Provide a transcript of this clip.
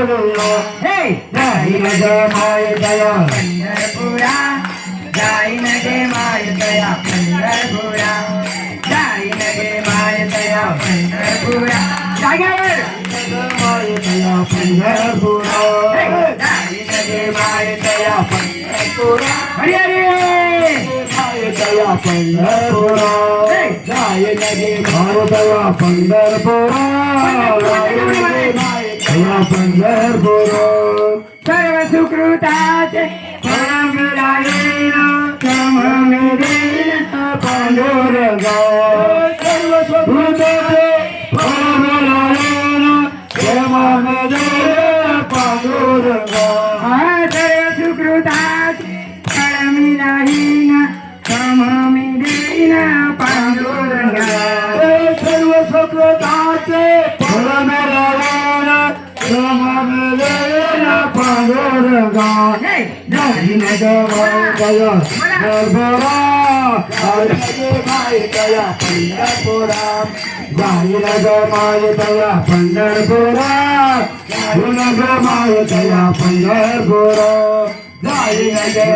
बोलियो हे जाईन गे मायेतया पंढरपुरा जाईन गे मायेतया पंढरपुरा जाईन गे मायेतया पंढरपुरा जागेवर मायेतया पंढरपुरा जाईन गे मायेतया पंढरपुरा हरी हरी मायेतया पंढरपुरा जाईन गे मायेतया पंढरपुरा मायेतया पंढरपुरा सर्व सुकृताचे फळ मिळालेल सममिदेन पांडुरंगा सर्व सुकृताचे फळ मिळालेल सममिदेन पांडुरंगा सर्व सुकृताचे फळ मिळालेल सममिदेन पांडुरंगा सर्व सुकृताचे फळ मिळालेल सममिदेन पांडुरंगा जाईन गे मायेतया पंढरपुरा जाईन गे मायेतया पंढरपुरा जाईन गे मायेतया पंढरपुरा जाईन गे